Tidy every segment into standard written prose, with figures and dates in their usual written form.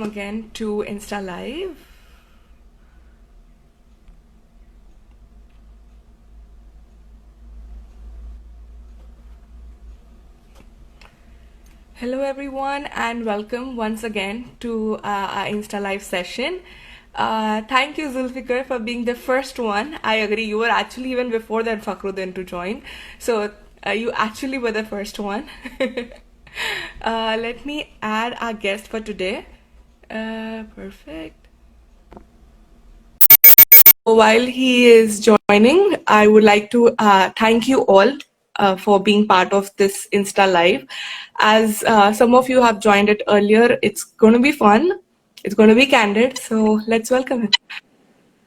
again to Insta Live. Hello everyone and welcome once again to our Insta Live session. Thank you Zulfikar for being the first one. I agree, you were actually even before that Fakhruddin to join. So you actually were the first one. Let me add our guest for today. Perfect. While he is joining, I would like to thank you all for being part of this Insta Live. As some of you have joined it earlier, it's going to be fun. It's going to be candid. So let's welcome him.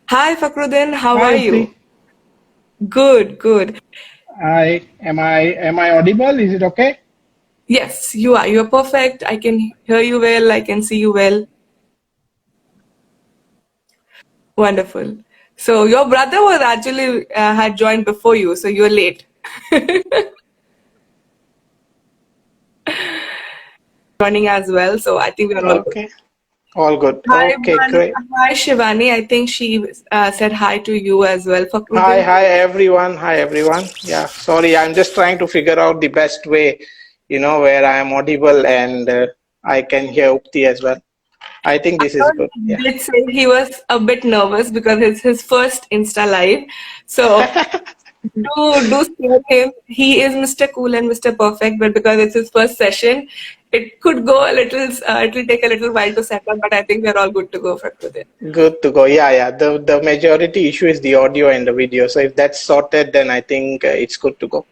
Hi, Fakhruddin. How Hi, are Ukti. you? Good, good. Am I audible? Is it okay? Yes, you are. You're perfect. I can hear you well. I can see you well. Wonderful. So your brother was actually had joined before you, so you're late. Joining as well. So I think we're all good. Okay. All good. Hi, Okay, Monica. great. Hi, Shivani. I think she said hi to you as well. Hi, Fakhruddin. hi everyone. Hi everyone. Yeah, sorry, I'm just trying to figure out the best way, where I am audible and I can hear Ukti as well. I think I this is thought good. he Yeah. did say he was a bit nervous because it's his first Insta Live. So do spare him. He is Mr. Cool and Mr. Perfect, but because it's his first session, it could go a little. It'll take a little while to set up, but I think we're all good to go, Fakhruddin. Good to go. Yeah, yeah. The majority issue is the audio and the video. So if that's sorted, then I think it's good to go.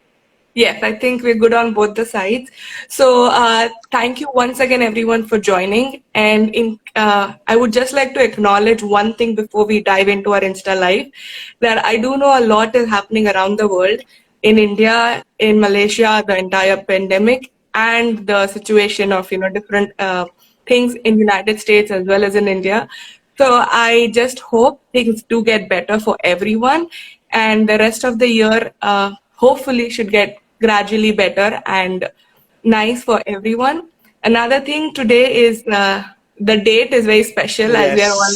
Yes, I think we're good on both the sides. So thank you once again, everyone, for joining. And I would just like to acknowledge one thing before we dive into our Insta Live, that I do know a lot is happening around the world, in India, in Malaysia, the entire pandemic, and the situation of different things in United States as well as in India. So I just hope things do get better for everyone, and the rest of the year hopefully should get gradually better and nice for everyone. Another thing today is the date is very special, as we are all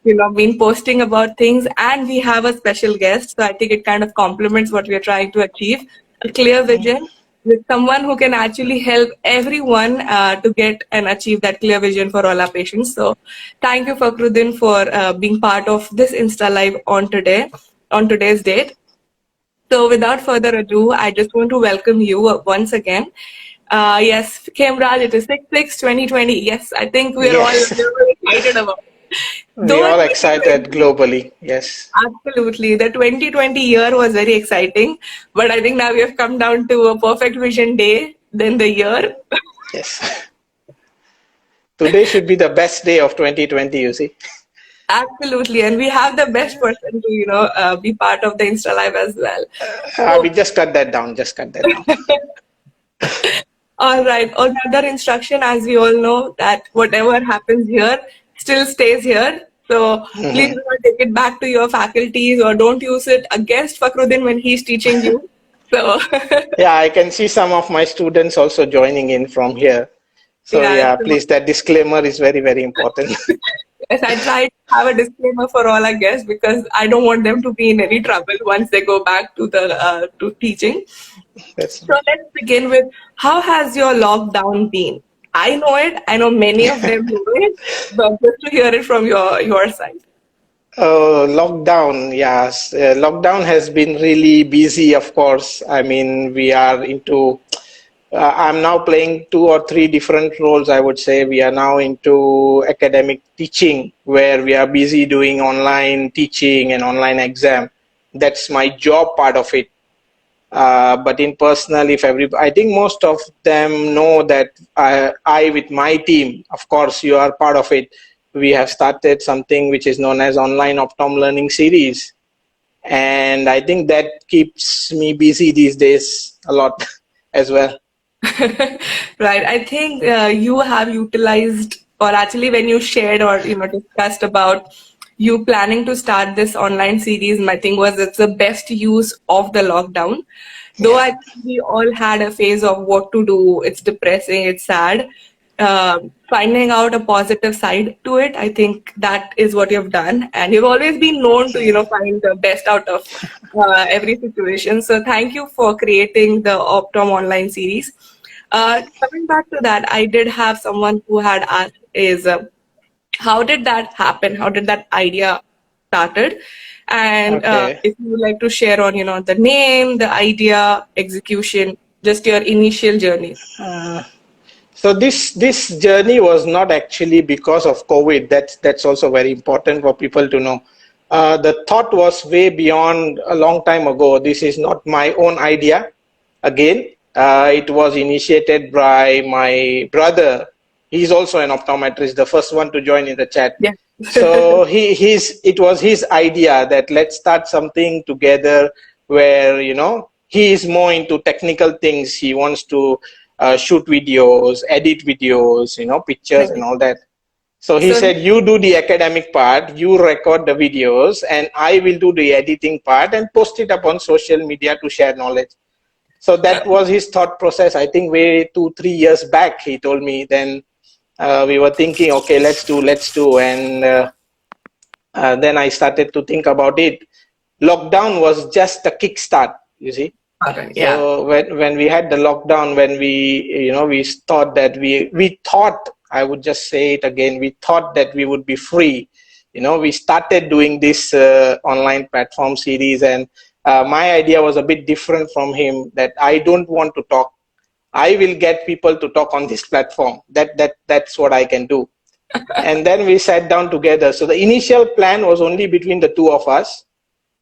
Yes. been posting about things, and we have a special guest. So I think it kind of complements what we are trying to achieve: a clear vision with someone who can actually help everyone to get and achieve that clear vision for all our patients. So thank you, Fakhruddin, for being part of this Insta Live on today's date. So without further ado, I just want to welcome you once again. Yes, Kemraj, it is 6/6/2020. Yes, I think we're all Yes. very excited about it. We Though all excited 2020, globally. Yes. absolutely, the 2020 year was very exciting, but I think now we have come down to a perfect vision day, then the year. Yes. Today should be the best day of 2020, you see. Absolutely, and we have the best person to be part of the Insta Live as well. We So, just cut that down. Just cut that down. all right. On the other instruction, as we all know, that whatever happens here still stays here. So please do not take it back to your faculties or don't use it against Fakhruddin when he's teaching you. So Yeah, I can see some of my students also joining in from here. So yeah, yeah, so, please, that disclaimer is very, very important. yes, I try to have a disclaimer for all our guests because I don't want them to be in any trouble once they go back to the to teaching. That's So let's begin with, how has your lockdown been? I know it. I know many of them know it, but just to hear it from your side. lockdown. Yes, lockdown has been really busy, of course. I mean, we are into I'm now playing 2 or 3 different roles, I would say. We are now into academic teaching, where we are busy doing online teaching and online exam. That's my job part of it. But in personal, I think most of them know that I, with my team, of course, you are part of it. We have started something which is known as online Optom learning series. And I think that keeps me busy these days a lot as well. Right. I think you have utilized, or actually, when you shared or discussed about you planning to start this online series, my thing was it's the best use of the lockdown. Though Yeah. I think we all had a phase of what to do. It's depressing. It's sad. finding out a positive side to it. I think that is what you've done, and you've always been known to, find the best out of every situation. So thank you for creating the Optom online series. Coming back to that, I did have someone who had asked is how did that happen? How did that idea started? And Okay. if you would like to share on, the name, the idea, execution, just your initial journey. So this journey was not actually because of COVID. That's also very important for people to know. The thought was way beyond a long time ago. This is not my own idea. Again, it was initiated by my brother. He's also an optometrist, the first one to join in the chat. Yeah. So it was his idea that let's start something together where, he is more into technical things. He wants to shoot videos, edit videos, pictures and Right. all that. So he So said, you do the academic part, you record the videos, and I will do the editing part and post it up on social media to share knowledge. So that was his thought process. I think way 2-3 years back, he told me. Then we were thinking, okay, let's do. And then I started to think about it. Lockdown was just a kickstart, you see. yeah. So when we had the lockdown, when we thought that we thought, I would just say it again, we thought that we would be free. We started doing this online platform series, and my idea was a bit different from him, that I don't want to talk. I will get people to talk on this platform. That's what I can do. And then we sat down together. So the initial plan was only between the two of us.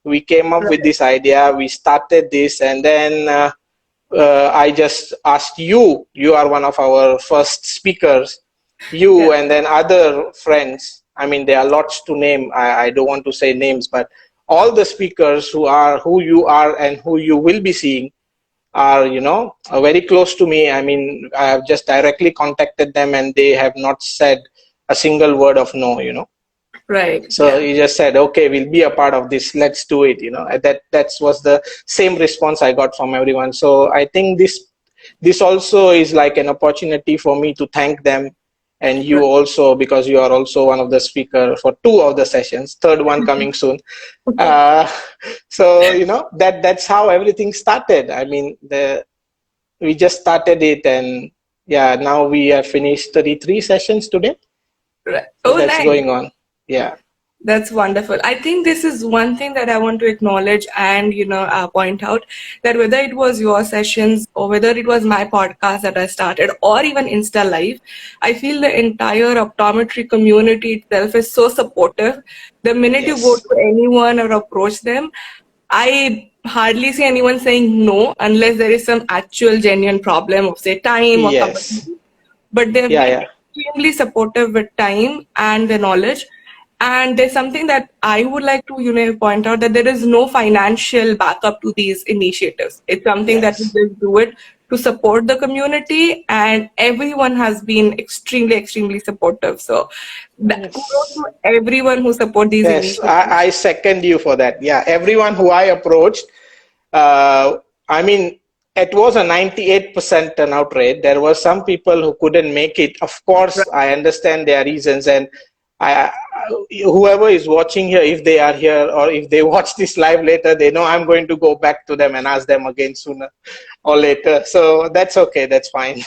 We came up with this idea, we started this, and then I just asked you are one of our first speakers, and then other friends. I mean, there are lots to name. I don't want to say names, but all the speakers who you are and who you will be seeing are, very close to me. I mean, I have just directly contacted them and they have not said a single word of no, Right. So he just said, okay, we'll be a part of this. Let's do it. That was the same response I got from everyone. So I think this also is like an opportunity for me to thank them, and you also, because you are also one of the speaker for 2 of the sessions, third one coming soon. So that's how everything started. I mean, we just started it, and yeah, now we have finished 33 sessions today. Right. So Oh, that's nice. going on. Yeah. That's wonderful. I think this is one thing that I want to acknowledge and, point out, that whether it was your sessions or whether it was my podcast that I started or even Insta Live, I feel the entire optometry community itself is so supportive. The minute you go Yes. to anyone or approach them, I hardly see anyone saying no unless there is some actual genuine problem of, say, time or Yes. commitment. But they've been Yeah. extremely supportive with time and the knowledge. And there's something that I would like to, point out, that there is no financial backup to these initiatives. It's something that we Yes. just do it to support the community, and everyone has been extremely, extremely supportive. So kudos Yes. to everyone who support these Yes. initiatives. I second you for that. Yeah. Everyone who I approached, I mean, it was a 98% turnout rate. There were some people who couldn't make it. Of course, I understand their reasons, and whoever is watching here, if they are here or if they watch this live later, they know I'm going to go back to them and ask them again sooner or later. So that's okay. That's fine.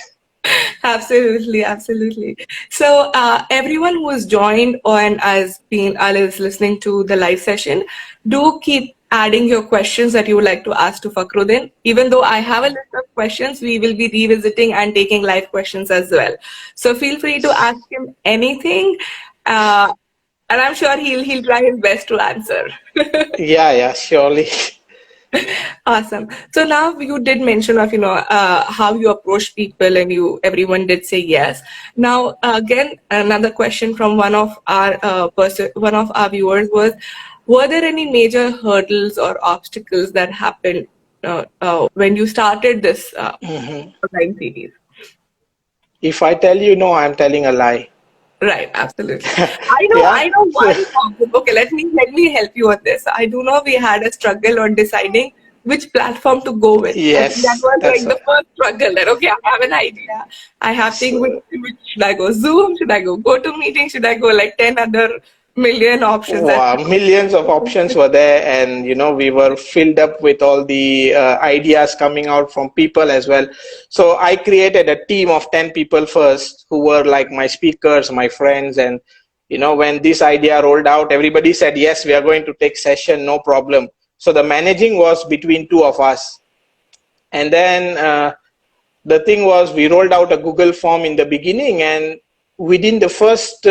Absolutely, absolutely. So everyone who has joined and is listening to the live session, do keep adding your questions that you would like to ask to Fakhruddin. Even though I have a list of questions, we will be revisiting and taking live questions as well. So feel free to ask him anything, uh, and I'm sure he'll try his best to answer. Yeah, surely. Awesome. So now you did mention of how you approach people and everyone did say yes. Now again, another question from one of our one of our viewers was, were there any major hurdles or obstacles that happened when you started this online series? If I tell you no, I'm telling a lie. Right, absolutely. Yeah. I know one problem. Okay, let me help you on this. I do know we had a struggle on deciding which platform to go with. I think that Yes, was that's like the what. first struggle that, okay, I have an idea. I have think So, which should I go Zoom? Should I go GoToMeeting? Should I go like 10 other million options that wow, millions of options were there, and we were filled up with all the ideas coming out from people as well. So I created a team of 10 people first, who were like my speakers, my friends, and when this idea rolled out, everybody said yes, we are going to take session, no problem. So the managing was between two of us, and then the thing was, we rolled out a Google form in the beginning, and within the first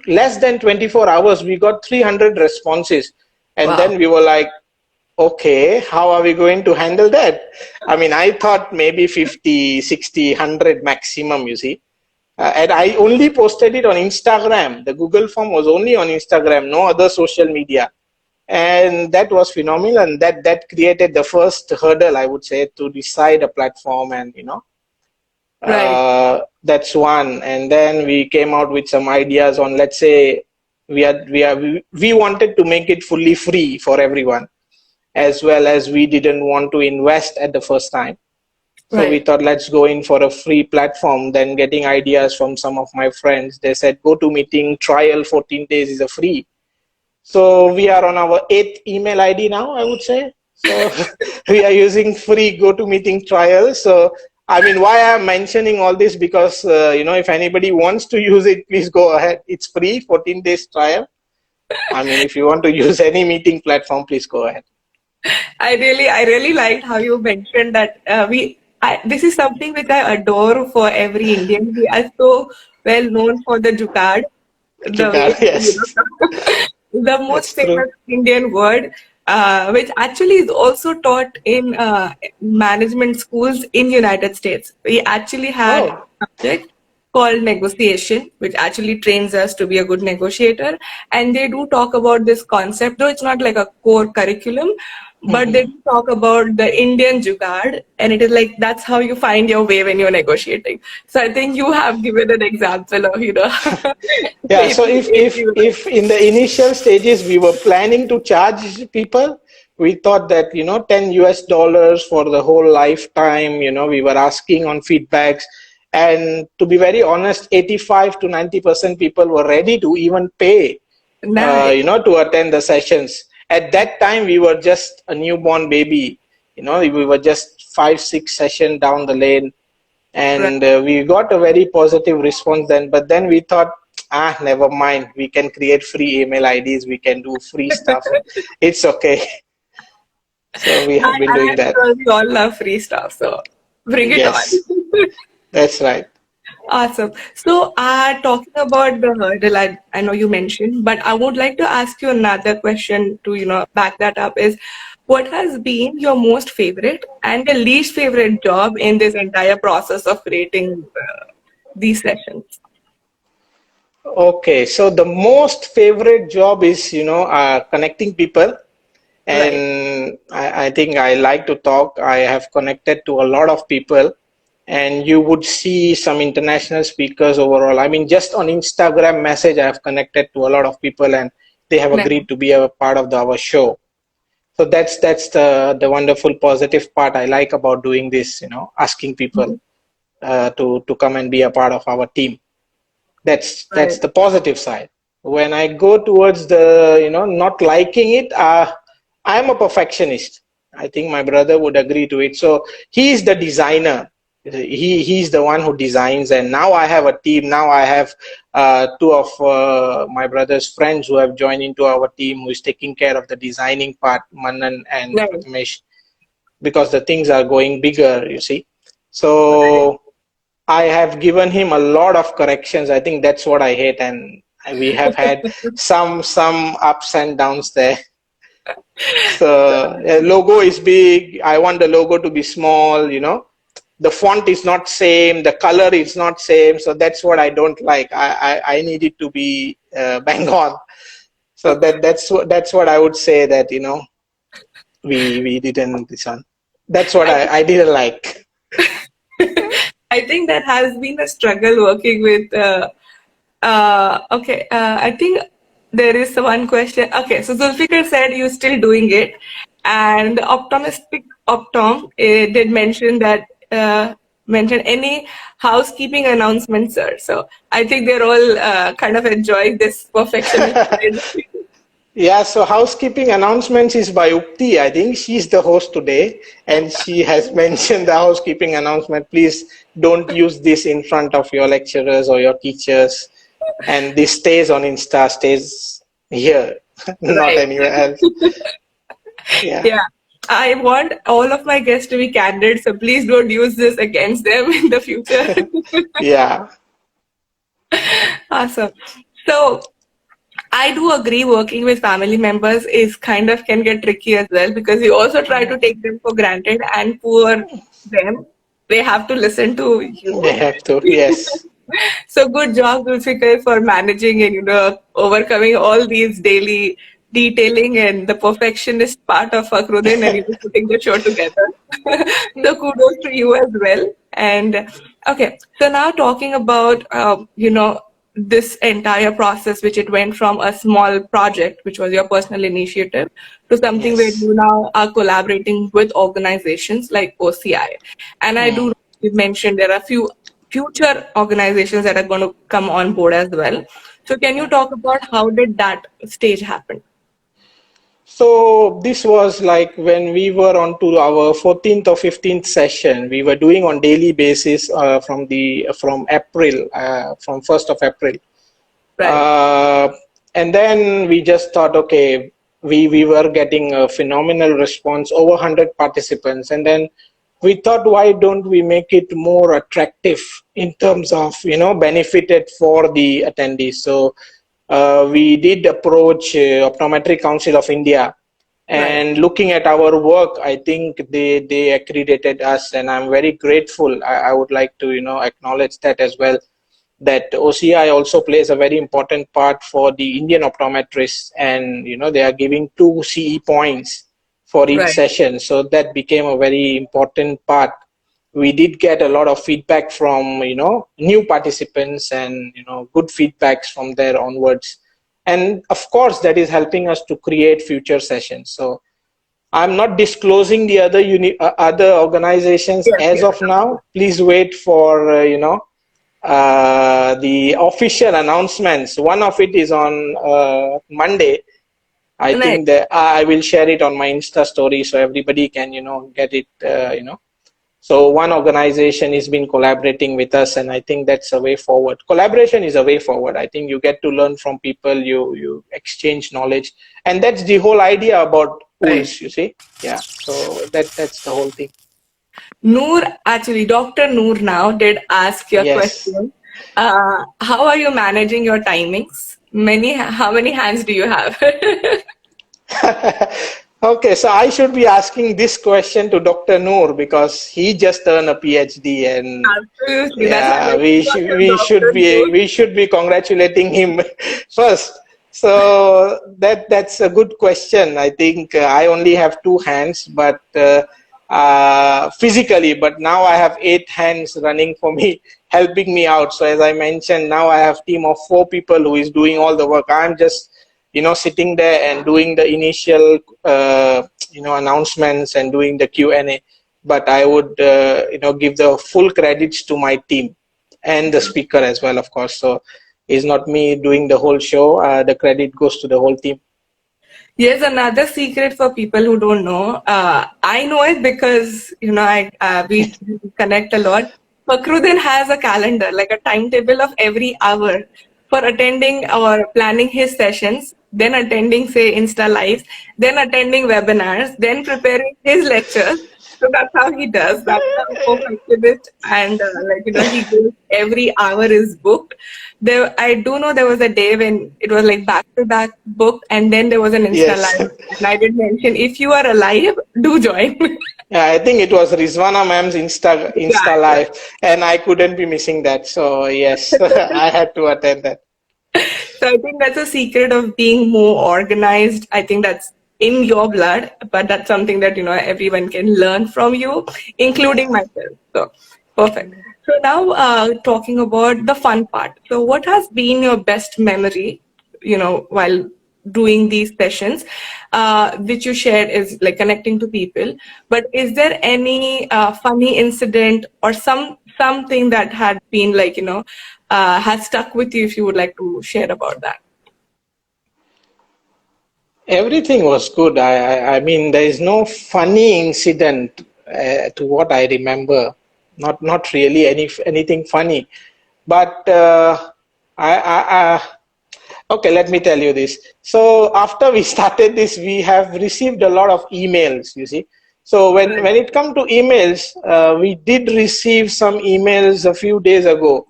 less than 24 hours, we got 300 responses. And wow. then we were like, okay, how are we going to handle that? I mean, I thought maybe 50, 60, 100 maximum, you see. And I only posted it on Instagram. The Google form was only on Instagram, no other social media. And that was phenomenal. And that created the first hurdle, I would say, to decide a platform. And, Right. that's one. And then we came out with some ideas on, let's say, we wanted to make it fully free for everyone, as well as we didn't want to invest at the first time. So we Right. thought, let's go in for a free platform. Then getting ideas from some of my friends, they said, GoToMeeting trial 14 days is a free. So we are on our 8th email ID now, I would say. So we are using free GoToMeeting trial. So I mean, why I'm mentioning all this, because if anybody wants to use it, please go ahead. It's free, 14 days trial. I mean, if you want to use any meeting platform, please go ahead. I really liked how you mentioned that this is something which I adore for every Indian. We are so well known for the jugaad, the way, Yes, the most that's true. famous Indian word, which actually is also taught in management schools in United States. We actually had Oh, a subject called negotiation, which actually trains us to be a good negotiator. And they do talk about this concept, though it's not like a core curriculum, but they mhm. do talk about the Indian jugaad, and it is like that's how you find your way when you're negotiating. So I think you have given an example of, Yeah. if So if in the initial stages we were planning to charge people, we thought that $10 for the whole lifetime. We were asking on feedbacks, and to be very honest, 85 to 90% people were ready to even pay, nice. to attend the sessions. At that time, we were just a newborn baby. We were just 5, 6 sessions down the lane, Right. and we got a very positive response then. But then we thought, never mind. We can create free email IDs. We can do free stuff. It's okay. So we have been doing I'm that. sure we all love free stuff, so bring it on. Yes, that's right. Awesome. So, talking about the hurdle, I know you mentioned, but I would like to ask you another question to, back that up is what has been your most favorite and the least favorite job in this entire process of creating these sessions? Okay, so the most favorite job is, connecting people. Right. And I think I like to talk. I have connected to a lot of people, and you would see some international speakers overall. I mean, just on Instagram message, I have connected to a lot of people, and they have Right. agreed to be a part of our show. So that's the wonderful positive part I like about doing this. Asking people to come and be a part of our team. That's Right. the positive side. When I go towards the not liking it, I'm a perfectionist. I think my brother would agree to it. So he's the designer. He's the one who designs, and now I have a team. Now I have two of my brother's friends who have joined into our team, who is taking care of the designing part, Manan and Right. Prathamesh, because the things are going bigger, you see. Right. So I have given him a lot of corrections. I think that's what I hate, and we have had some ups and downs there. So logo is big. I want the logo to be small. The font is not same. The color is not same. So that's what I don't like. I need it to be bang on. So that's what I would say that we didn't this one. That's what I I didn't like. I think that has been a struggle working with. Okay, I think there is one question. Okay, so Zulfikar said you're still doing it, And the optimistic Optom did mention that mention any housekeeping announcement, sir. So I think they're all kind of enjoying this perfectionist side. Yeah, so housekeeping announcements is by Ukti. I think she's the host today, and she has mentioned the housekeeping announcement. Please don't use this in front of your lecturers or your teachers. And this stays on Insta, stays here, not Right. anywhere else. Yeah. Yeah. I want all of my guests to be candid, so please don't use this against them in the future. Yeah. Awesome. So I do agree working with family members is kind of can get tricky as well because you also try to take them for granted and poor them. They have to listen to They you. have to. Yes. So good job, Dulcika, for managing and overcoming all these daily detailing and the perfectionist part of Fakhruddin and putting the show together. So kudos to you as well. And okay, so now talking about this entire process, which it went from a small project, which was your personal initiative, to something where Yes. you now are collaborating with organizations like OCI. And I do Hmm. you mentioned there are few future organizations that are going to come on board as well. So can you talk about how did that stage happen? So this was like when we were on to our 14th or 15th session. We were doing on daily basis from April, from 1st of April. Right, Uh, and then we just thought, okay, we were getting a phenomenal response, over 100 participants. And then we thought, why don't we make it more attractive in terms of, benefited for the attendees? So we did approach Optometry Council of India, right, and looking at our work, I think they accredited us, and I'm very grateful. I would like to acknowledge that as well, that OCI also plays a very important part for the Indian optometrists, and they are giving 2 CE points for each right. session, so that became a very important part. We did get a lot of feedback from new participants, and good feedbacks from there onwards, and of course that is helping us to create future sessions. So I'm not disclosing the other organizations Yes, as yes. of now. Please wait for the official announcements. One of it is on Monday. I Nice. think that I will share it on my Insta story so everybody can get it. So one organization has been collaborating with us, and I think that's a way forward. Collaboration is a way forward. I think you get to learn from people, you exchange knowledge, and that's the whole idea about Right. OOLS. You see, yeah. So that's the whole thing. Noor, actually, Dr. Noor now did ask your Yes. question. How are you managing your timings? How many hands do you have? Okay, so I should be asking this question to Dr. Noor because he just earned a PhD, and Absolutely. That's why I yeah, like to call him should Dr. Noor. be congratulating him first. So that's a good question. I think I only have 2 hands, but physically, but now I have 8 hands running for me, helping me out. So as I mentioned, now I have team of 4 people who is doing all the work. I'm just sitting there and doing the initial announcements and doing the Q&A, but I would give the full credits to my team and the speaker as well, of course. So it's not me doing the whole show. The credit goes to the whole team. Here's another secret for people who don't know. I know it because we connect a lot. Fakhruddin has a calendar, like a timetable of every hour for attending or planning his sessions, then attending, say, Insta lives, then attending webinars, then preparing his lectures. So that's how he does. That's how perfectionist, and he goes every hour is booked. There, I do know there was a day when it was like back to back booked, and then there was an Insta Yes. live, and I did mention if you are alive, do join. Yeah, I think it was Rizwana ma'am's Yeah, Insta live, and I couldn't be missing that. So yes, I had to attend that. so I think that's a secret of being more organized. I think that's in your blood, but that's something that everyone can learn from you, including Yeah. myself. So perfect. So now talking about the fun part. So what has been your best memory, while doing these sessions, which you shared is like connecting to people. But is there any funny incident or something that had been like, has stuck with you if you would like to share about that? Everything was good. I mean, there is no funny incident to what I remember. Not really anything funny, but okay. Let me tell you this. So after we started this, we have received a lot of emails. You see, so when it comes to emails, we did receive some emails a few days ago,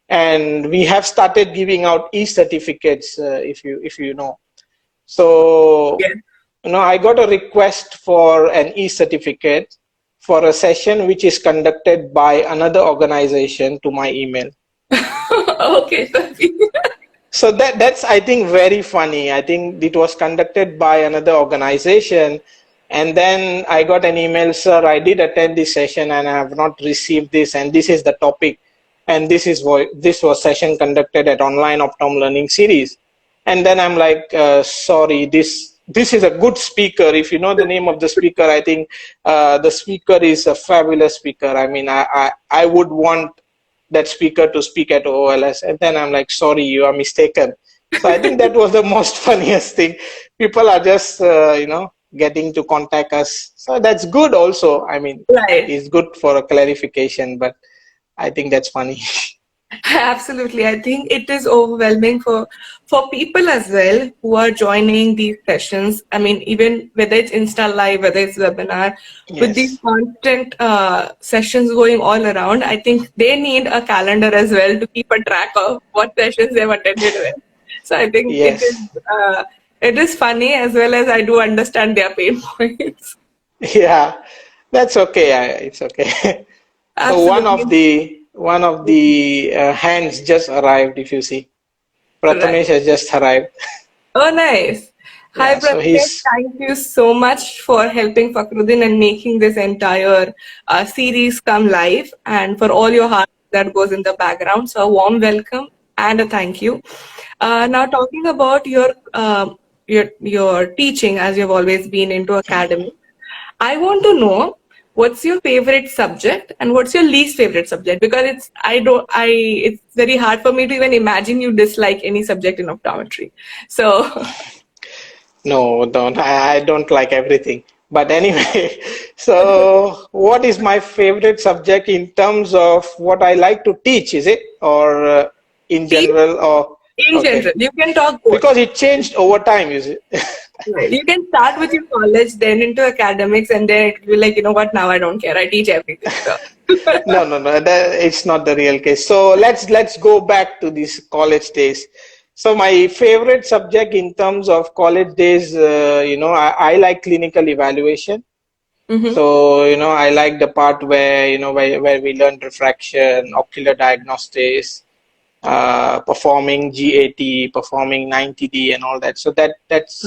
and we have started giving out e-certificates. If you know. So, Yes. I got a request for an e-certificate for a session which is conducted by another organization to my email. Okay. So that's, I think, very funny. I think it was conducted by another organization. And then I got an email, sir, I did attend this session and I have not received this. And this is the topic. And this was session conducted at Online Optom Learning Series. And then I'm like, sorry, this is a good speaker. If you know the name of the speaker, I think the speaker is a fabulous speaker. I mean, I would want that speaker to speak at OOLS. And then I'm like, sorry, you are mistaken. So I think that was the most funniest thing. People are just, getting to contact us. So that's good also. I mean, Right. it's good for a clarification, but I think that's funny. Absolutely. I think it is overwhelming for people as well who are joining these sessions. I mean, even whether it's Insta Live, whether it's webinar, with these Yes. constant sessions going all around, I think they need a calendar as well to keep a track of what sessions they've attended with. So I think Yes. it is funny as well as I do understand their pain points. Yeah, that's okay. It's okay. So Absolutely. one of the hands just arrived. If you see, Right. Prathamesh has just arrived. Oh, nice. Hi, Yeah, so Pratik. he's Thank you so much for helping Fakhruddin and making this entire series come live and for all your hard work that goes in the background. So, a warm welcome and a thank you. Now, talking about your teaching, as you've always been into academy, I want to know what's your favorite subject and what's your least favorite subject, because it's very hard for me to even imagine you dislike any subject in optometry. So no, don't. I don't like everything. But anyway, so what is my favorite subject in terms of what I like to teach? Is it or in teach general or in okay? general, you can talk both. Because it changed over time, is it? Right. You can start with your college, then into academics, and then it will be like, you know what, now I don't care. I teach everything. So. No. It's not the real case. So let's go back to these college days. So my favorite subject in terms of college days, I like clinical evaluation. Mm-hmm. So, I like the part where, where we learn refraction, ocular diagnostics, performing GAT, performing 90D and all that. So that's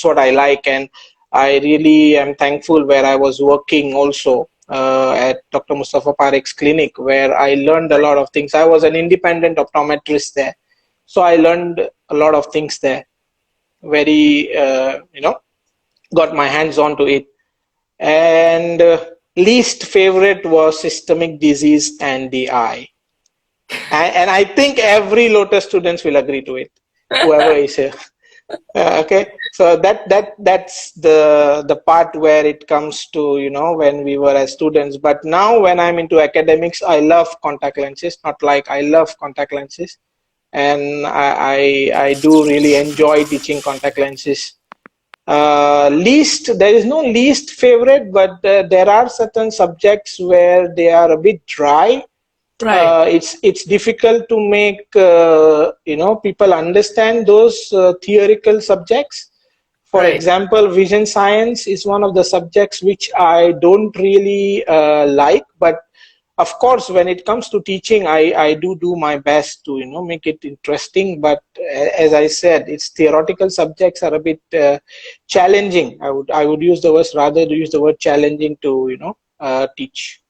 what I like. And I really am thankful where I was working also at Dr. Mustafa Parekh's clinic, where I learned a lot of things. I was an independent optometrist there. So I learned a lot of things there. Very, got my hands on to it. And least favorite was systemic disease and the eye. And I think every Lotus students will agree to it, whoever is here. Okay, so that's the part where it comes to, when we were as students. But now when I'm into academics, I love contact lenses. Not like I love contact lenses, and I do really enjoy teaching contact lenses. There is no least favorite, but there are certain subjects where they are a bit dry. Right. It's difficult to make people understand those theoretical subjects. For Right. example, vision science is one of the subjects which I don't really like, but of course, when it comes to teaching, I do my best to make it interesting. But as I said, its theoretical subjects are a bit challenging. I would use the word, rather use the word challenging to teach.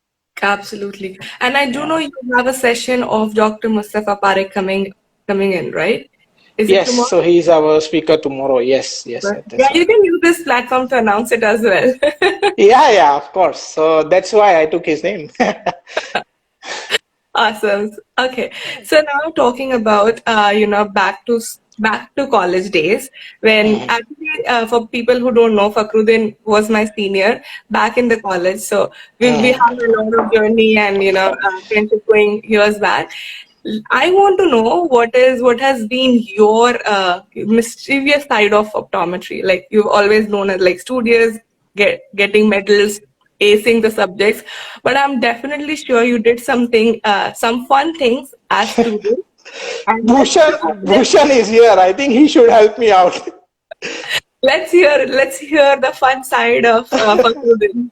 Absolutely. And I do know Yeah. you have a session of Dr. Mustafa Parekh coming in, right? Is it Yes, so tomorrow? he's our speaker tomorrow. Yes, yes, Yeah, that's you right. can use this platform to announce it as well. Yeah, yeah, of course. So that's why I took his name. Awesome. Okay. So now talking about back to college days when Mhm. actually for people who don't know, Fakhruddin was my senior back in the college. So we Mhm. have a lot of journey and friendship going years back. I want to know what has been your mischievous side of optometry. Like you've always known as like studious, getting medals, acing the subjects, but I'm definitely sure you did something, some fun things as students. And Bhushan is here. I think he should help me out. let's hear the fun side of Fakhruddin.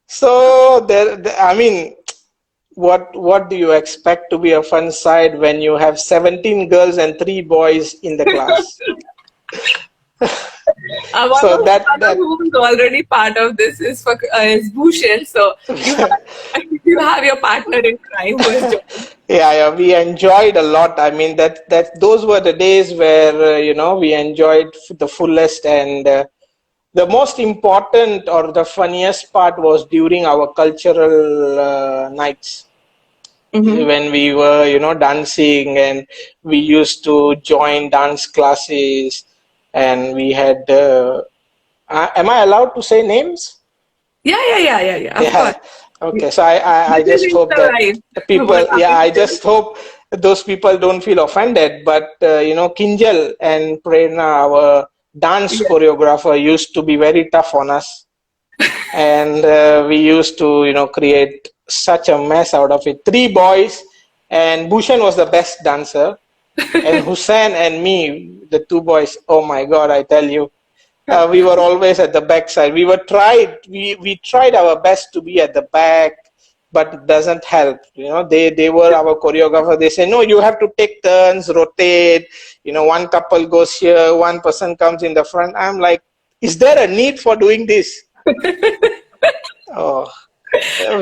So I mean, what do you expect to be a fun side when you have 17 girls and 3 boys in the class? One So of who is already part of this is Bhushan. So you that have you have your partner in crime who has joined. Yeah, yeah, we enjoyed a lot. I mean, that those were the days where we enjoyed the fullest, and the most important or the funniest part was during our cultural nights Mm-hmm. when we were dancing, and we used to join dance classes, and we had. Am I allowed to say names? Yeah. Of Yeah. course. Okay. So I This is just hope Insta that Live. the We're people, yeah, talking I just hope those people don't feel offended. But Kinjal and Prerna, our dance yeah. choreographer, used to be very tough on us, and we used to create such a mess out of it. 3 boys, and Bhushan was the best dancer, and Hussein and me, the 2 boys. Oh my God, I tell you, we were always at the back side. We tried our best to be at the back, but it doesn't help. They were our choreographer. They say, no, you have to take turns, rotate. One couple goes here, one person comes in the front. I'm like, is there a need for doing this? Oh, I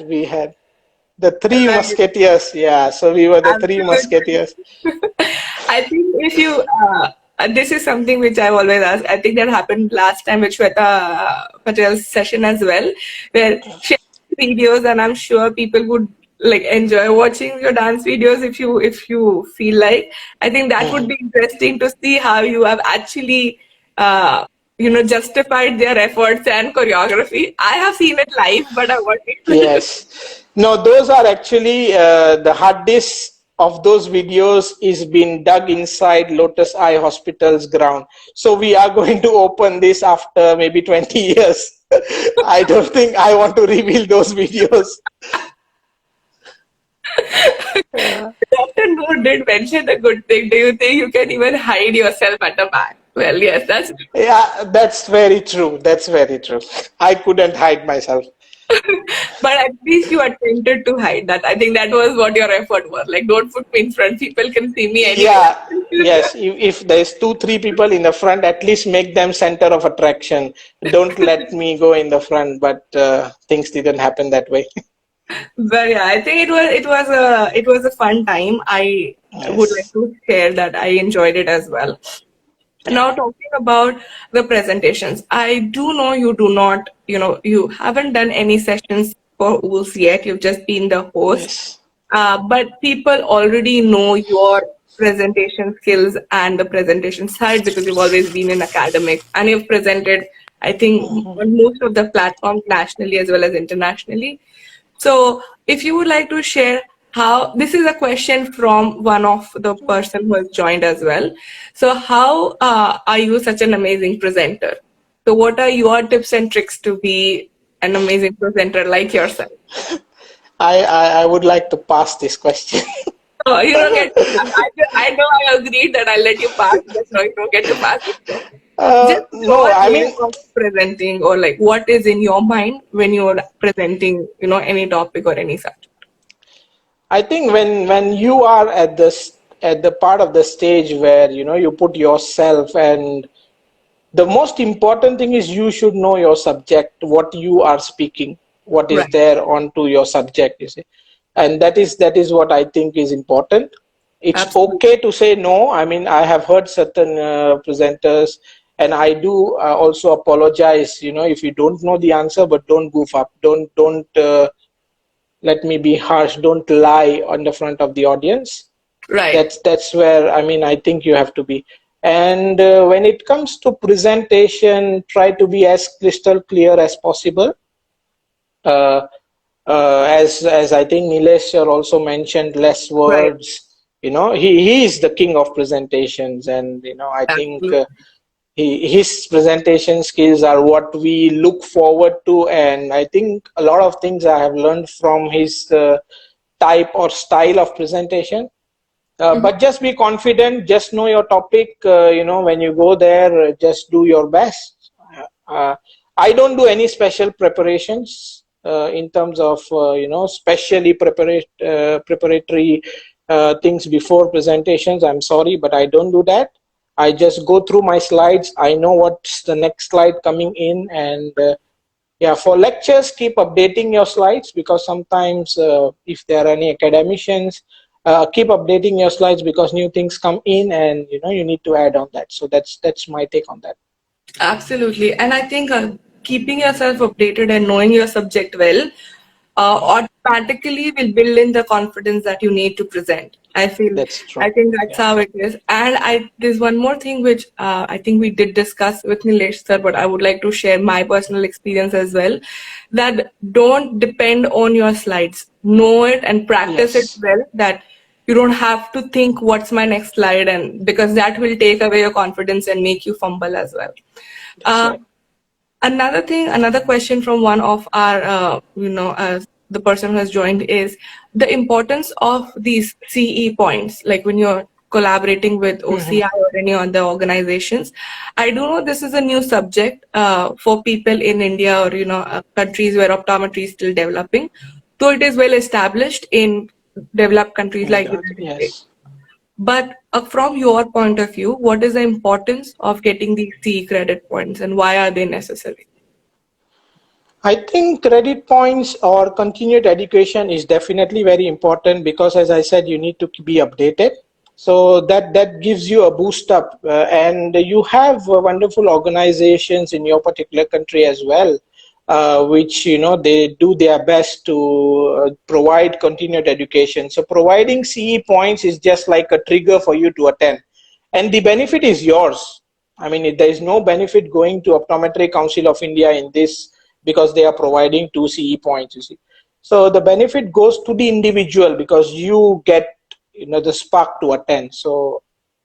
we had the three right. musketeers. Yeah, so we were the three Absolutely. musketeers. I think if you, this is something which I've always asked. I think that happened last time with Shweta Patel's session as well, where she had videos, and I'm sure people would like enjoy watching your dance videos if you feel like. I think that would Mhm. be interesting to see how you have actually, justified their efforts and choreography. I have seen it live, but I want it. Yes. No, those are actually the hard disk of those videos is being dug inside Lotus Eye Hospital's ground. So we are going to open this after maybe 20 years. I don't think I want to reveal those videos. Yeah. Dr. Noor did mention a good thing. Do you think you can even hide yourself at the back? Well, yes, that's Yeah, that's very true. That's very true. I couldn't hide myself. but at least you attempted to hide that. I think that was what your effort was. Like, don't put me in front. People can see me anyway. Yeah, yes. If there's 2, 3 people in the front, at least make them center of attraction. Don't let me go in the front. But things didn't happen that way. But yeah, I think it was a fun time. I would like Yes. to share that I enjoyed it as well. Yeah. Now talking about the presentations, I do know you do not, you haven't done any sessions for OOLS yet. You've just been the host. Yes. But people already know your presentation skills and the presentation side because you've always been in academics and you've presented, I think, on most of the platforms nationally as well as internationally. So if you would like to share how, this is a question from one of the person who has joined as well. So how are you such an amazing presenter? So what are your tips and tricks to be an amazing presenter like yourself? I would like to pass this question. Oh, you don't get to pass. I know I agreed that I'll let you pass, but no, you don't get to pass this question. Just No, your I way mean, of presenting or like what is in your mind when you're presenting, any topic or any subject. I think when you are at the part of the stage where you put yourself, and the most important thing is you should know your subject, what you are speaking, what is Right. there onto your subject, you see, and that is what I think is important. It's Absolutely. okay to say no. I mean, I have heard certain presenters, and I do also apologize. If you don't know the answer, but don't goof up. Don't let me be harsh. Don't lie on the front of the audience. Right. That's where, I mean, I think you have to be. And when it comes to presentation, try to be as crystal clear as possible. Uh, as I think Nilesh sir also mentioned, less Right. words. He is the king of presentations, and I think Absolutely. his presentation skills are what we look forward to. And I think a lot of things I have learned from his type or style of presentation. Mhm. But just be confident, just know your topic. When you go there, just do your best. uh, I don't do any special preparations in terms of specially preparatory things before presentations. I'm sorry, but I don't do that. I just go through my slides. I know what's the next slide coming in. And yeah, for lectures, keep updating your slides, because sometimes if there are any academicians, keep updating your slides, because new things come in, and you need to add on that. So that's my take on that. Absolutely. And I think keeping yourself updated and knowing your subject well automatically will build in the confidence that you need to present. That's I true. think that's Yeah. how it is. And there's one more thing which I think we did discuss with Nilesh sir, but I would like to share my personal experience as well. That don't depend on your slides. Know it and practice it Yes. well. That you don't have to think what's my next slide, and because that will take away your confidence and make you fumble as well. That's Uh, right. another question from one of our, the person who has joined is the importance of these CE points, like when you're collaborating with Hmm. OCI or any other organizations. I do know this is a new subject for people in India or, countries where optometry is still developing. So it is well established in developed countries like United States. Yes. But from your point of view, what is the importance of getting these CE credit points and why are they necessary? I think credit points or continued education is definitely very important, because, as I said, you need to be updated. So that gives you a boost up, and you have wonderful organizations in your particular country as well, which they do their best to provide continued education. So providing CE points is just like a trigger for you to attend, and the benefit is yours. I mean, there is no benefit going to Optometry Council of India in this, because they are providing 2 CE points, you see. So the benefit goes to the individual, because you get the spark to attend. So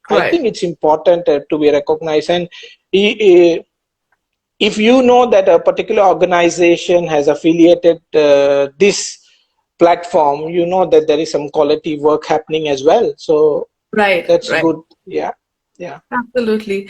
I Right. think it's important to be recognized. And if you know that a particular organization has affiliated this platform, you know that there is some quality work happening as well. So Right, that's right. good. Yeah. Yeah. Absolutely.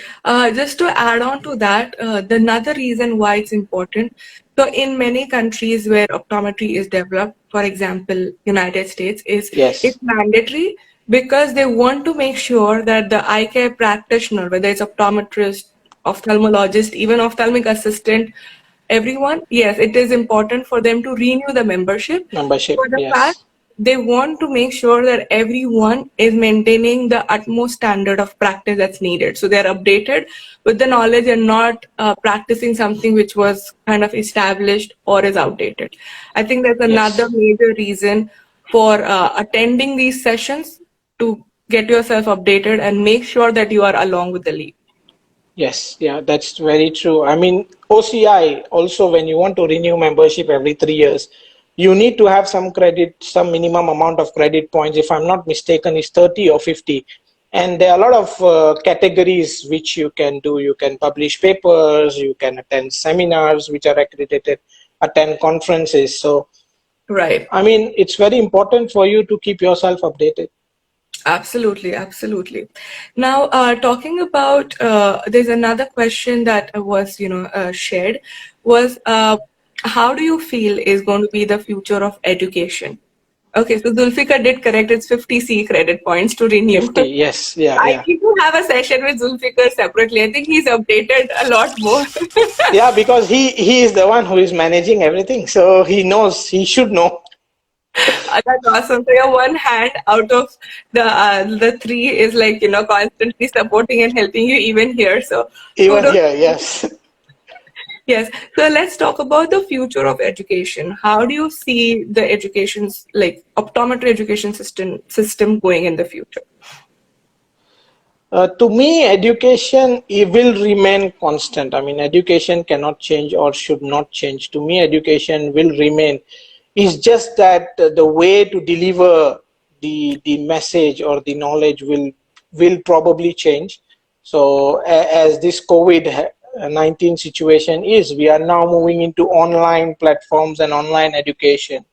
Just to add on to that, the another reason why it's important. So in many countries where optometry is developed, for example, United States, it's Yes. mandatory because they want to make sure that the eye care practitioner, whether it's optometrist, ophthalmologist, even ophthalmic assistant, everyone, yes, it is important for them to renew the membership Membership. for the fact Yes. they want to make sure that everyone is maintaining the utmost standard of practice that's needed. So they're updated with the knowledge and not practicing something which was kind of established or is outdated. I think that's another Yes. major reason for attending these sessions to get yourself updated and make sure that you are along with the lead. Yes, yeah, that's very true. I mean, OCI also, when you want to renew membership every 3 years, you need to have some credit, some minimum amount of credit points. If I'm not mistaken, is 30 or 50. And there are a lot of categories which you can do. You can publish papers, you can attend seminars which are accredited, attend conferences. So, Right. I mean, it's very important for you to keep yourself updated. Absolutely, absolutely. Now, talking about, there's another question that was, shared was, how do you feel is going to be the future of education? Okay, so Zulfikar did correct. It's 50 C credit points to renew. 50, yes, yeah, I yeah. need to have a session with Zulfikar separately. I think he's updated a lot more. Yeah, because he is the one who is managing everything, so he knows, he should know. That's awesome. So your one hand out of the three is like, constantly supporting and helping you even here. So Even kudos. here, yes. Yes. So let's talk about the future of education. How do you see the education's like optometry education system going in the future? To me, education it will remain constant. I mean, education cannot change or should not change. To me, education will remain. It's just that the way to deliver the message or the knowledge will probably change. So, as this COVID-19 situation is, we are now moving into online platforms and online education.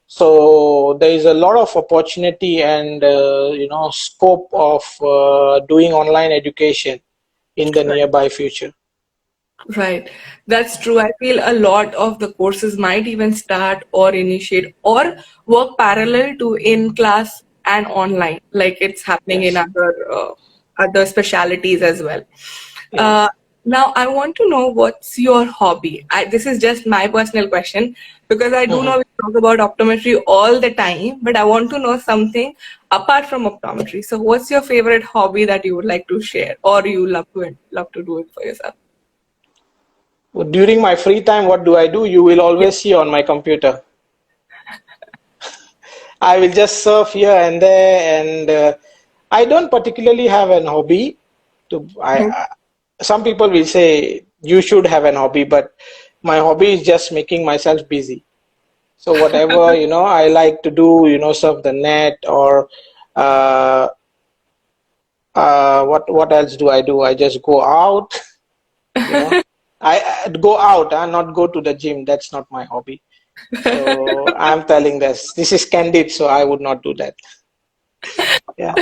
So there is a lot of opportunity and scope of doing online education in the nearby future. Right. That's true. I feel a lot of the courses might even start or initiate or work parallel to in class and online, like it's happening in Yes. other specialities as well. Yeah. Uh, Now, I want to know what's your hobby. This is just my personal question because I do know Mhm. we talk about optometry all the time, but I want to know something apart from optometry. So, what's your favorite hobby that you would like to share, or you love to do it for yourself? During my free time, what do I do? You will always see on my computer. I will just surf here and there, and I don't particularly have an hobby. Some people will say you should have an hobby, but my hobby is just making myself busy. So whatever, I like to do, surf the net or uh, what else do I do? I just go out, you know. I go out and not go to the gym. That's not my hobby. So I'm telling this is candid, so I would not do that. Yeah.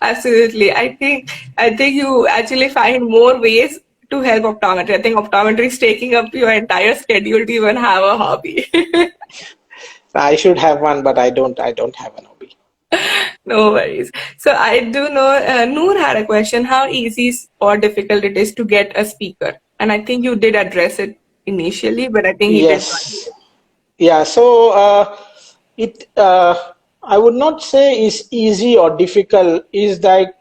Absolutely. I think you actually find more ways to help optometry. I think optometry is taking up your entire schedule to even have a hobby. I should have one, but I don't have an hobby. No worries. So I do know Noor had a question how easy or difficult it is to get a speaker. And I think you did address it initially, but I think he did not. Yes. Yeah. So it I would not say is easy or difficult. Is that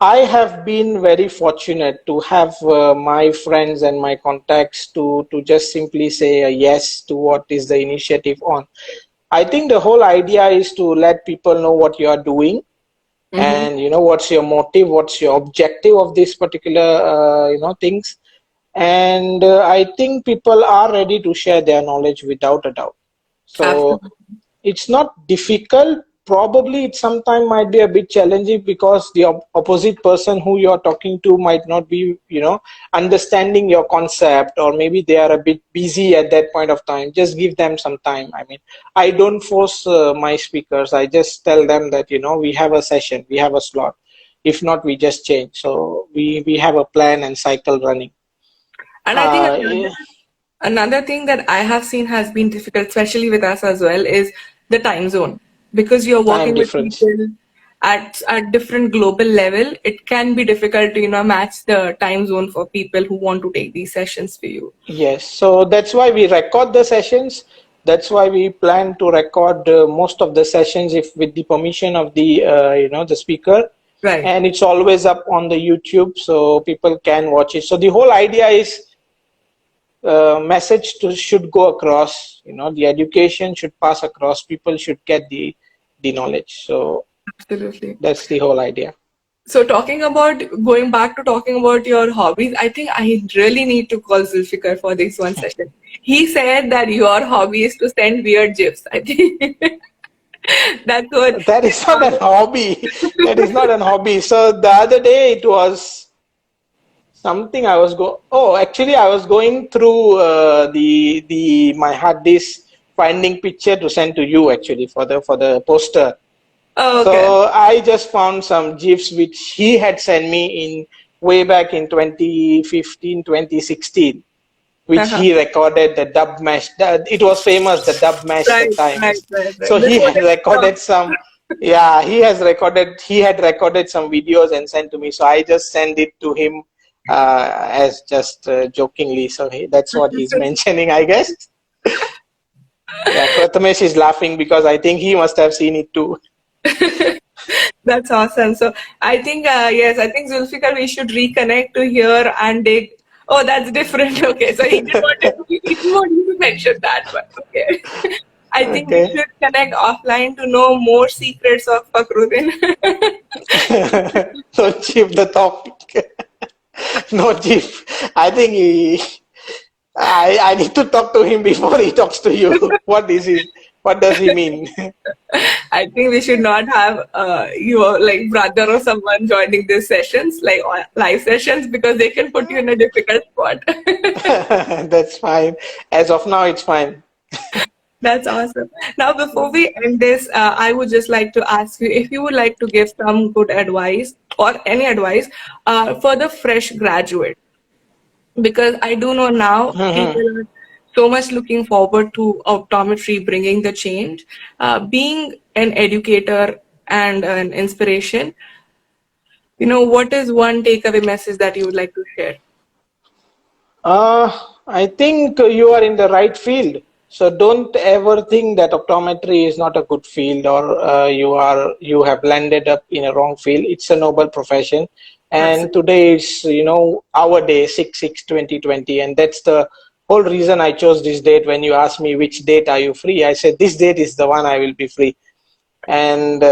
I have been very fortunate to have my friends and my contacts to just simply say a yes to what is the initiative on. I think the whole idea is to let people know what you are doing Mm-hmm. and what's your motive, what's your objective of this particular things. And I think people are ready to share their knowledge without a doubt. So Absolutely. it's not difficult. Probably it sometimes might be a bit challenging because the opposite person who you're talking to might not be, understanding your concept, or maybe they are a bit busy at that point of time. Just give them some time. I mean, I don't force my speakers. I just tell them that, we have a session, we have a slot. If not, we just change. So we have a plan and cycle running. And I think Uh, another thing that I have seen has been difficult, especially with us as well, is the time zone. Because you're Time working with difference. people at different global level, it can be difficult to, match the time zone for people who want to take these sessions for you. Yes, so that's why we record the sessions. That's why we plan to record most of the sessions if with the permission of the the speaker, Right. and it's always up on the YouTube so people can watch it. So the whole idea is message should go across. The education should pass across. People should get the knowledge. So Absolutely. that's the whole idea. So going back to talking about your hobbies, I think I really need to call Zulfikar for this one session. He said that your hobby is to send weird gifs. I think that's what That his is not an hobby. hobby. That is not an hobby. So the other day it was something I was go. Oh, actually, I was going through the my hard disk, finding picture to send to you actually for the poster. Oh, okay. So I just found some gifs which he had sent me in way back in 2015, 2016, which Uh-huh. he recorded the dub mash. It was famous, the dub mash Right, that time. right, right, So right. he Before had they recorded some. Yeah, he had recorded some videos and sent to me. So I just sent it to him as just jokingly. So that's what he's mentioning, I guess. Yeah, Prathamesh is laughing because I think he must have seen it too. That's awesome. So I think, yes, I think Zulfikar, we should reconnect to here and dig. Oh, that's different. Okay, so he didn't want you to mention that, but okay. I think we Okay. should connect offline to know more secrets of Fakhruddin. Don't shift the topic. No, Chief. I think I need to talk to him before he talks to you. What does he mean? I think we should not have your like brother or someone joining these sessions, like live sessions, because they can put you in a difficult spot. That's fine. As of now, it's fine. That's awesome. Now, before we end this, I would just like to ask you if you would like to give some good advice or any advice for the fresh graduate, because I do know now people Mhm. are so much looking forward to optometry bringing the change. Being an educator and an inspiration, what is one takeaway message that you would like to share? Uh, I think you are in the right field. So don't ever think that optometry is not a good field or you have landed up in a wrong field. It's a noble profession. And Absolutely. today is, our day, 6/6/2020. And that's the whole reason I chose this date. When you asked me which date are you free, I said this date is the one I will be free. And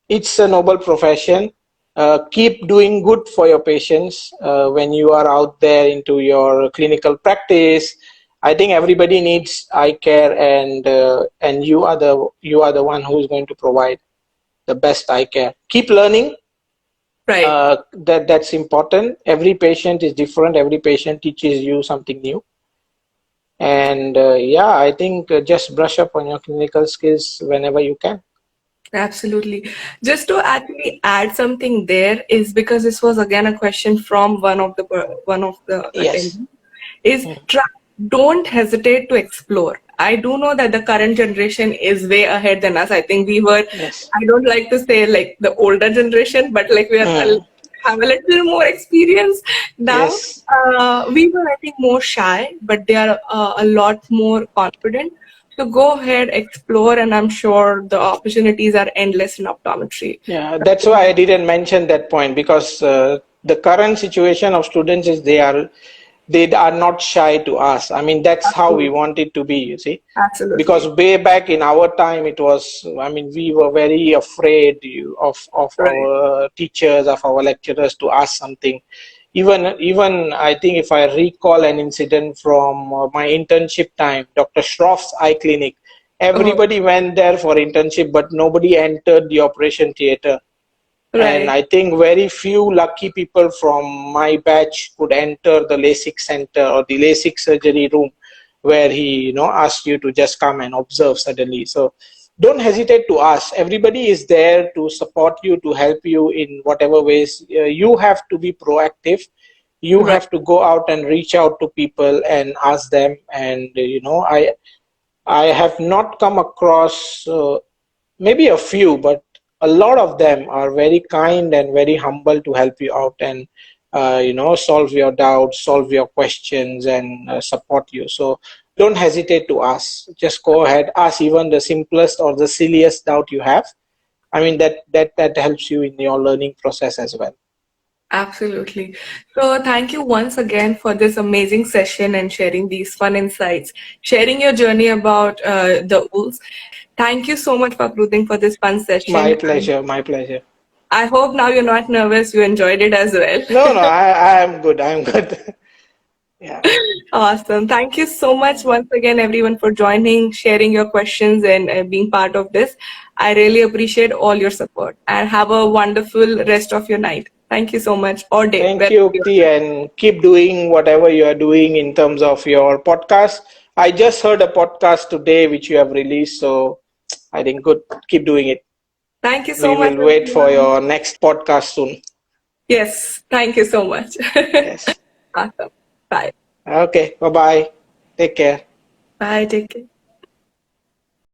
it's a noble profession. Keep doing good for your patients when you are out there into your clinical practice. I think everybody needs eye care, and you are the one who is going to provide the best eye care. Keep learning. Right. That's important. Every patient is different. Every patient teaches you something new. And yeah, I think just brush up on your clinical skills whenever you can. Absolutely. Just to actually add something there is because this was again a question from one of the Yes. attendees is don't hesitate to explore. I do know that the current generation is way ahead than us. I think Yes. I don't like to say like the older generation, but like Mm. have a little more experience now. Yes. We were, I think, more shy, but they are a lot more confident. So go ahead, explore, and I'm sure the opportunities are endless in optometry. Yeah, that's why I didn't mention that point because the current situation of students is they are not shy to ask. I mean, that's how we Absolutely. want it to be, you see. Because Absolutely. way back in our time, it was, I mean, we were very afraid of Right. our teachers, of our lecturers to ask something. Even I think if I recall an incident from my internship time, Dr. Schroff's eye clinic, Oh, everybody went there for internship, but nobody entered the operation theater. And right. I think very few lucky people from my batch could enter the LASIK center or the LASIK surgery room where he, asked you to just come and observe suddenly. So don't hesitate to ask. Everybody is there to support you, to help you in whatever ways. You have to be proactive. You Right. have to go out and reach out to people and ask them. And, I have not come across maybe a few, but a lot of them are very kind and very humble to help you out and solve your doubts, solve your questions, and support you. So don't hesitate to ask. Just go ahead, ask even the simplest or the silliest doubt you have. I mean that helps you in your learning process as well. Absolutely. So thank you once again for this amazing session and sharing these fun insights, sharing your journey about the OOLS. Thank you so much, Fakhruddin, for this fun My session. And pleasure. My pleasure. I hope now you're not nervous. You enjoyed it as well. No, no, I am good. I'm good. Yeah. Awesome. Thank you so much once again, everyone, for joining, sharing your questions, and being part of this. I really appreciate all your support and have a wonderful rest of your night. Thank you so much, or day, Thank wherever you, you Ukti, and keep doing whatever you are doing in terms of your podcast. I just heard a podcast today which you have released, so I think good. Keep doing it. are. Thank you so We much, will wait for everyone. your next podcast soon. Yes, thank you so much. Yes. Awesome. Bye. Okay. Bye bye. Take care. Bye. Take care.